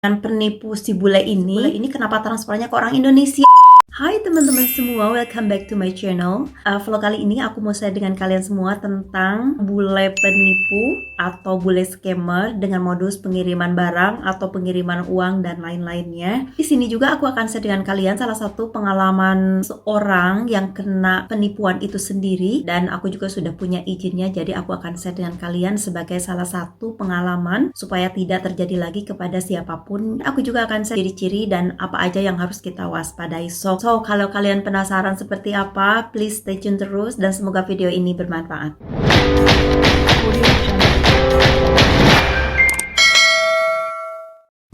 Dan penipu si bule ini kenapa transfernya ke orang Indonesia? Hai teman-teman semua, welcome back to my channel. Vlog kali ini aku mau share dengan kalian semua tentang bule penipu atau bule scammer dengan modus pengiriman barang atau pengiriman uang dan lain-lainnya. Di sini juga aku akan share dengan kalian salah satu pengalaman seorang yang kena penipuan itu sendiri, dan aku juga sudah punya izinnya, jadi aku akan share dengan kalian sebagai salah satu pengalaman supaya tidak terjadi lagi kepada siapapun. Aku juga akan share ciri-ciri dan apa aja yang harus kita waspadai. So, kalau kalian penasaran seperti apa, please stay tune terus dan semoga video ini bermanfaat.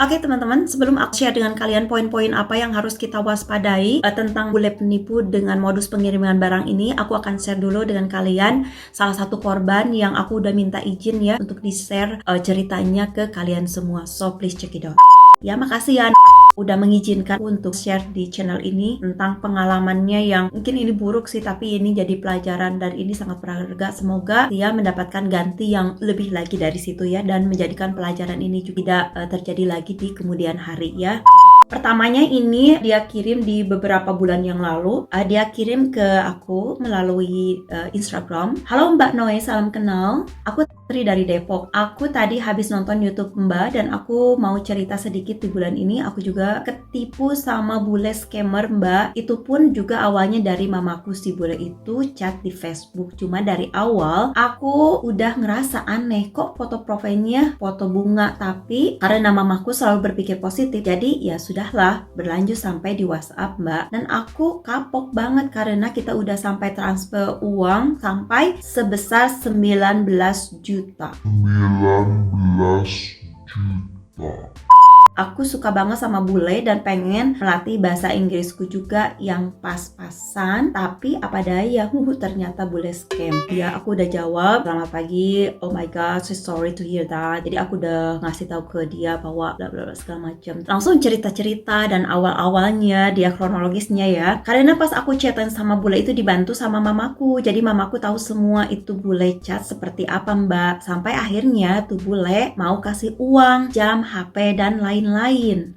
Oke teman-teman, sebelum aku share dengan kalian poin-poin apa yang harus kita waspadai tentang bule penipu dengan modus pengiriman barang ini, aku akan share dulu dengan kalian salah satu korban yang aku udah minta izin ya untuk di-share ceritanya ke kalian semua. So, please check it out. Ya, makasih ya udah mengizinkan untuk share di channel ini tentang pengalamannya yang mungkin ini buruk sih, tapi ini jadi pelajaran dan ini sangat berharga. Semoga dia mendapatkan ganti yang lebih lagi dari situ ya, dan menjadikan pelajaran ini juga tidak terjadi lagi di kemudian hari ya. Pertamanya ini dia kirim di beberapa bulan yang lalu. Dia kirim ke aku melalui Instagram. Halo Mbak Noe, salam kenal. Aku Tri dari Depok. Aku tadi habis nonton YouTube Mbak dan aku mau cerita sedikit. Di bulan ini aku juga ketipu sama bule scammer Mbak. Itu pun juga awalnya dari mamaku. Si bule itu chat di Facebook. Cuma dari awal aku udah ngerasa aneh, kok foto profilnya foto bunga, tapi karena mamaku selalu berpikir positif, jadi ya sudahlah, berlanjut sampai di WhatsApp Mbak. Dan aku kapok banget karena kita udah sampai transfer uang sampai sebesar 19 juta. Aku suka banget sama bule dan pengen melatih bahasa Inggrisku juga yang pas-pasan, tapi apa daya, ternyata bule scam. Ya, aku udah jawab, selamat pagi, oh my god, so sorry to hear that. Jadi aku udah ngasih tahu ke dia bahwa bla bla bla segala macam. Langsung cerita-cerita dan awal-awalnya dia kronologisnya ya. Karena pas aku chatan sama bule itu dibantu sama mamaku. Jadi mamaku tahu semua itu bule chat seperti apa Mbak. Sampai akhirnya tuh bule mau kasih uang, jam, HP dan lain-lain.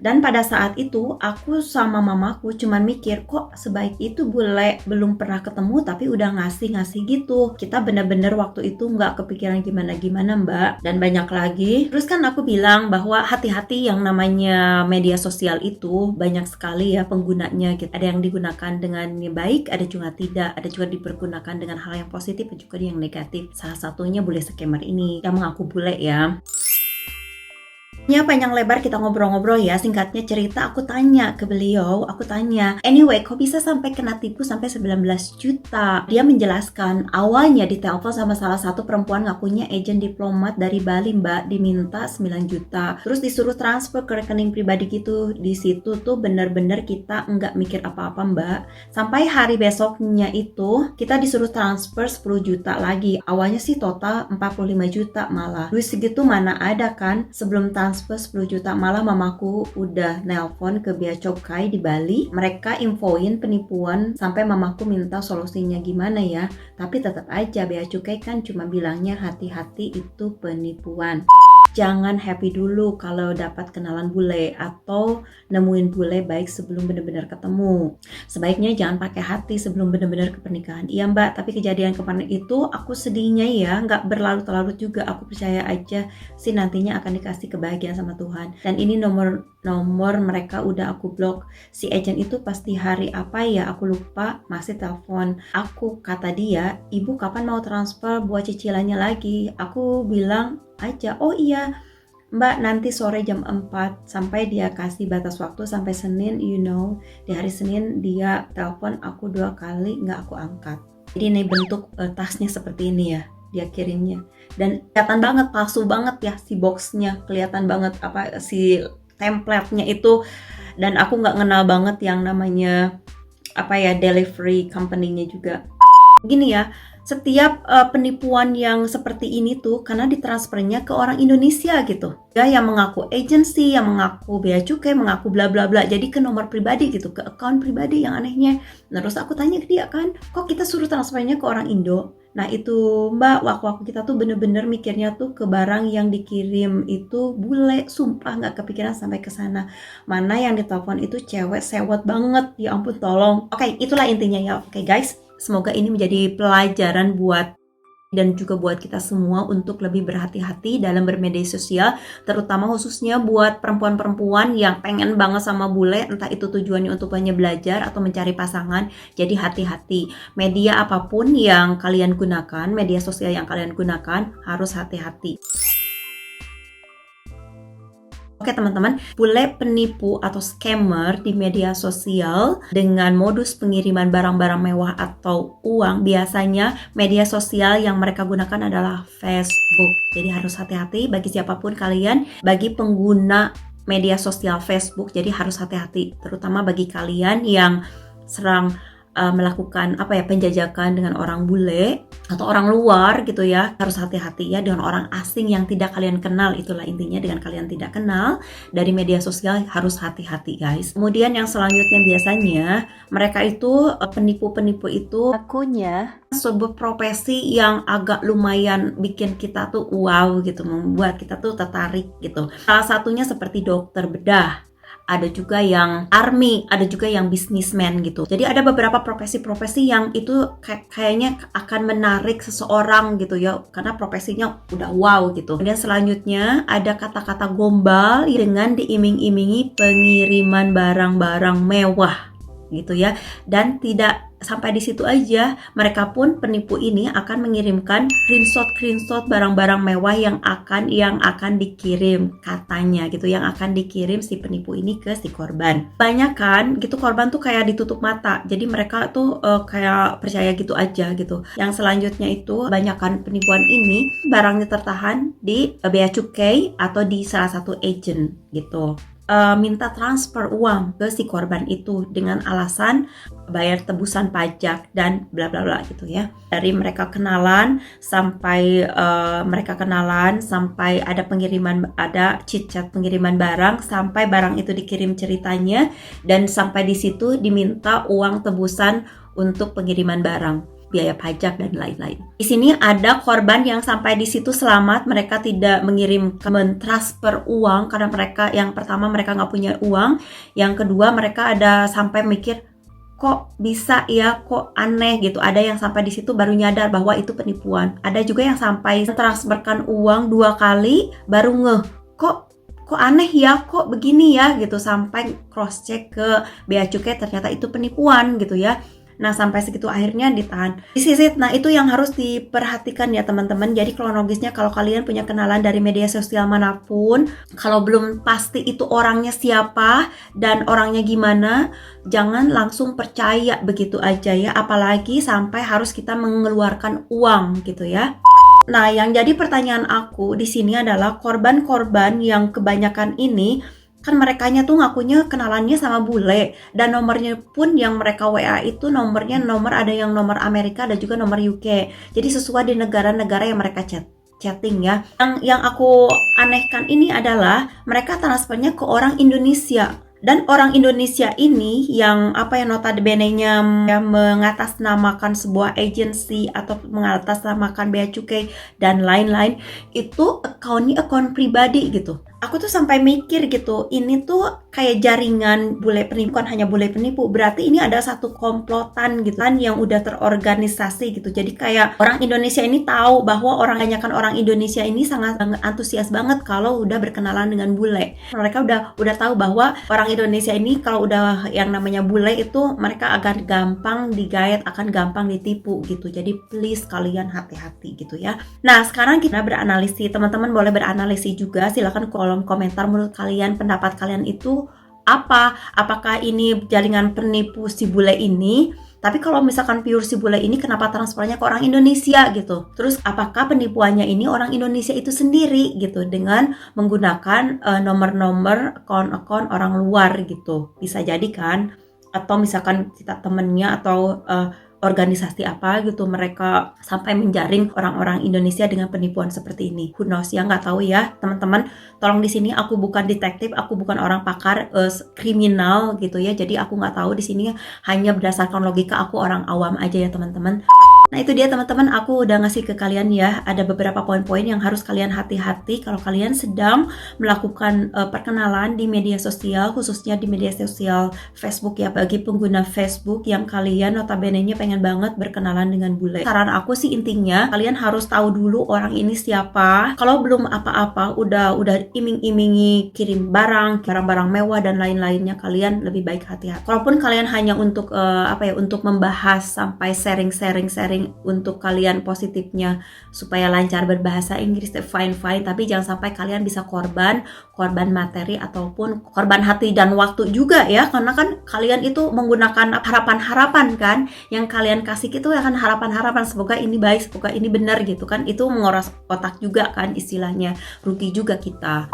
Dan pada saat itu aku sama mamaku cuman mikir, kok sebaik itu bule, belum pernah ketemu tapi udah ngasih gitu. Kita bener-bener waktu itu nggak kepikiran gimana-gimana Mbak, dan banyak lagi. Terus kan aku bilang bahwa hati-hati, yang namanya media sosial itu banyak sekali ya penggunanya gitu. Ada yang digunakan dengan baik, ada juga tidak, ada juga dipergunakan dengan hal yang positif, dan juga yang negatif. Salah satunya bule scammer ini yang mengaku bule ya. Ya, panjang lebar kita ngobrol-ngobrol ya. Singkatnya cerita, aku tanya ke beliau, anyway, kok bisa sampai kena tipu sampai 19 juta? Dia menjelaskan, awalnya ditelepon sama salah satu perempuan ngakunya agen diplomat dari Bali Mbak, diminta 9 juta. Terus disuruh transfer ke rekening pribadi gitu. Di situ tuh bener-bener kita nggak mikir apa-apa Mbak. Sampai hari besoknya itu kita disuruh transfer 10 juta lagi. Awalnya sih total 45 juta malah. Duit segitu mana ada kan? Sebelum transfer 10 juta malah mamaku udah nelpon ke Bea Cukai di Bali. Mereka infoin penipuan sampai mamaku minta solusinya gimana ya. Tapi tetap aja Bea Cukai kan cuma bilangnya hati-hati itu penipuan. Jangan happy dulu kalau dapat kenalan bule atau nemuin bule baik sebelum benar-benar ketemu. Sebaiknya jangan pakai hati sebelum benar-benar ke pernikahan. Iya Mbak, tapi kejadian kemarin itu aku sedihnya ya nggak berlarut-larut juga. Aku percaya aja sih nantinya akan dikasih kebahagiaan sama Tuhan. Dan ini nomor mereka udah aku blok. Si agent itu pasti hari apa ya aku lupa, masih telepon aku. Kata dia, ibu kapan mau transfer buat cicilannya lagi? Aku bilang aja, oh iya Mbak, nanti sore jam 4. Sampai dia kasih batas waktu sampai Senin, di hari Senin dia telepon aku 2 kali, nggak aku angkat. Jadi ini bentuk tasnya seperti ini ya, dia kirimnya. Dan kelihatan banget, palsu banget ya si boxnya, kelihatan banget apa si template-nya itu. Dan aku nggak kenal banget yang namanya delivery company-nya juga. Gini ya, setiap penipuan yang seperti ini tuh karena ditransfernya ke orang Indonesia gitu ya, yang mengaku agency, yang mengaku bea cukai, mengaku bla bla bla, jadi ke nomor pribadi gitu, ke account pribadi yang anehnya. Nah, terus aku tanya ke dia kan, kok kita suruh transfernya ke orang Indo? Nah itu Mbak, waktu-waktu kita tuh bener-bener mikirnya tuh ke barang yang dikirim itu bule, sumpah nggak kepikiran sampai ke sana. Mana yang ditelepon itu cewek sewot banget, ya ampun tolong. Oke, itulah intinya ya. Oke guys, semoga ini menjadi pelajaran buat dan juga buat kita semua untuk lebih berhati-hati dalam bermedia sosial, terutama khususnya buat perempuan-perempuan yang pengen banget sama bule, entah itu tujuannya untuk hanya belajar atau mencari pasangan. Jadi hati-hati, media apapun yang kalian gunakan, media sosial yang kalian gunakan harus hati-hati. Oke teman-teman, bule penipu atau scammer di media sosial dengan modus pengiriman barang-barang mewah atau uang, biasanya media sosial yang mereka gunakan adalah Facebook. Jadi harus hati-hati bagi siapapun kalian, bagi pengguna media sosial Facebook, jadi harus hati-hati, terutama bagi kalian yang serang melakukan penjajakan dengan orang bule atau orang luar gitu ya, harus hati-hati ya dengan orang asing yang tidak kalian kenal. Itulah intinya, dengan kalian tidak kenal dari media sosial harus hati-hati guys. Kemudian yang selanjutnya, biasanya mereka itu penipu-penipu itu akunya sebuah profesi yang agak lumayan bikin kita tuh wow gitu, membuat kita tuh tertarik gitu. Salah satunya seperti dokter bedah, ada juga yang army, ada juga yang businessman gitu. Jadi ada beberapa profesi-profesi yang itu kayaknya akan menarik seseorang gitu ya, karena profesinya udah wow gitu. Kemudian selanjutnya ada kata-kata gombal dengan diiming-imingi pengiriman barang-barang mewah gitu ya. Dan tidak sampai di situ aja, mereka pun penipu ini akan mengirimkan screenshot barang-barang mewah yang akan dikirim, katanya gitu, yang akan dikirim si penipu ini ke si korban. Banyak kan gitu korban tuh kayak ditutup mata, jadi mereka tuh kayak percaya gitu aja gitu. Yang selanjutnya itu banyak kan penipuan ini barangnya tertahan di bea cukai atau di salah satu agent gitu. Minta transfer uang ke si korban itu dengan alasan bayar tebusan pajak dan bla bla bla gitu ya. Dari mereka kenalan sampai ada pengiriman, ada chit-chat pengiriman barang sampai barang itu dikirim ceritanya, dan sampai di situ diminta uang tebusan untuk pengiriman barang, biaya pajak dan lain-lain. Di sini ada korban yang sampai di situ selamat, mereka tidak mentransfer uang karena mereka, yang pertama mereka nggak punya uang, yang kedua mereka ada sampai mikir kok bisa ya, kok aneh gitu. Ada yang sampai di situ baru nyadar bahwa itu penipuan. Ada juga yang sampai transferkan uang 2 kali baru ngeh, kok aneh ya, kok begini ya gitu, sampai cross check ke bea cukai ternyata itu penipuan gitu ya. Nah sampai segitu akhirnya ditahan, disisit. Nah itu yang harus diperhatikan ya teman-teman. Jadi kronologisnya, kalau kalian punya kenalan dari media sosial manapun, kalau belum pasti itu orangnya siapa dan orangnya gimana, jangan langsung percaya begitu aja ya, apalagi sampai harus kita mengeluarkan uang gitu ya. Nah yang jadi pertanyaan aku di sini adalah korban-korban yang kebanyakan ini kan merekanya tuh ngakunya kenalannya sama bule, dan nomornya pun yang mereka WA itu nomornya ada yang nomor Amerika, ada juga nomor UK. Jadi sesuai di negara-negara yang mereka chatting ya. Yang aku anehkan ini adalah mereka transfernya ke orang Indonesia. Dan orang Indonesia ini yang notabene-nya mengatasnamakan sebuah agensi atau mengatasnamakan bea cukai dan lain-lain, itu akun pribadi gitu. Aku tuh sampai mikir gitu, ini tuh kayak jaringan bule penipu, bukan hanya bule penipu, berarti ini ada satu komplotan gitu kan yang udah terorganisasi gitu. Jadi kayak orang Indonesia ini tahu bahwa kebanyakan orang Indonesia ini sangat antusias banget kalau udah berkenalan dengan bule. Mereka udah tahu bahwa orang Indonesia ini kalau udah yang namanya bule itu mereka akan gampang digait, akan gampang ditipu gitu. Jadi please kalian hati-hati gitu ya. Nah sekarang kita beranalisis, teman-teman boleh beranalisis juga, silakan kolom komentar menurut kalian, pendapat kalian itu apa? Apakah ini jaringan penipu si bule ini? Tapi kalau misalkan pure si bule ini, kenapa transfernya ke orang Indonesia gitu? Terus apakah penipuannya ini orang Indonesia itu sendiri gitu, dengan menggunakan nomor-nomor akun-akun orang luar gitu? Bisa jadi kan? Atau misalkan kita temennya atau organisasi apa gitu, mereka sampai menjaring orang-orang Indonesia dengan penipuan seperti ini. Who knows ya, nggak tahu ya teman-teman. Tolong di sini aku bukan detektif, aku bukan orang pakar kriminal gitu ya. Jadi aku nggak tahu di sini, hanya berdasarkan logika aku, orang awam aja ya teman-teman. Nah itu dia teman-teman, aku udah ngasih ke kalian ya, ada beberapa poin-poin yang harus kalian hati-hati kalau kalian sedang melakukan perkenalan di media sosial, khususnya di media sosial Facebook ya, bagi pengguna Facebook yang kalian notabene-nya pengen banget berkenalan dengan bule. Saran aku sih intinya, kalian harus tahu dulu orang ini siapa. Kalau belum apa-apa, udah iming-imingi kirim barang-barang mewah dan lain-lainnya, kalian lebih baik hati-hati. Kalaupun kalian hanya untuk untuk membahas sampai sharing untuk kalian positifnya supaya lancar berbahasa Inggris, fine, tapi jangan sampai kalian bisa korban materi ataupun korban hati dan waktu juga ya, karena kan kalian itu menggunakan harapan-harapan kan, yang kalian kasih itu akan harapan-harapan, semoga ini baik, semoga ini benar gitu kan, itu menguras otak juga kan, istilahnya rugi juga kita.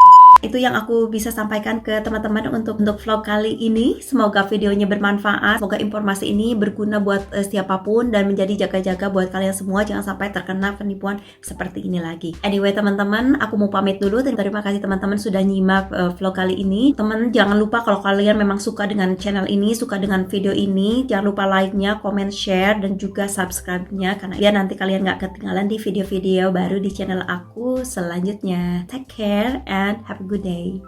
Itu yang aku bisa sampaikan ke teman-teman untuk vlog kali ini. Semoga videonya bermanfaat, semoga informasi ini berguna buat siapapun dan menjadi jaga-jaga buat kalian semua, jangan sampai terkena penipuan seperti ini lagi. Anyway teman-teman, aku mau pamit dulu. Terima kasih teman-teman sudah nyimak vlog kali ini. Teman, jangan lupa kalau kalian memang suka dengan channel ini, suka dengan video ini, jangan lupa like-nya, comment, share, dan juga subscribe-nya, karena ya nanti kalian gak ketinggalan di video-video baru di channel aku selanjutnya. Take care and have a good day.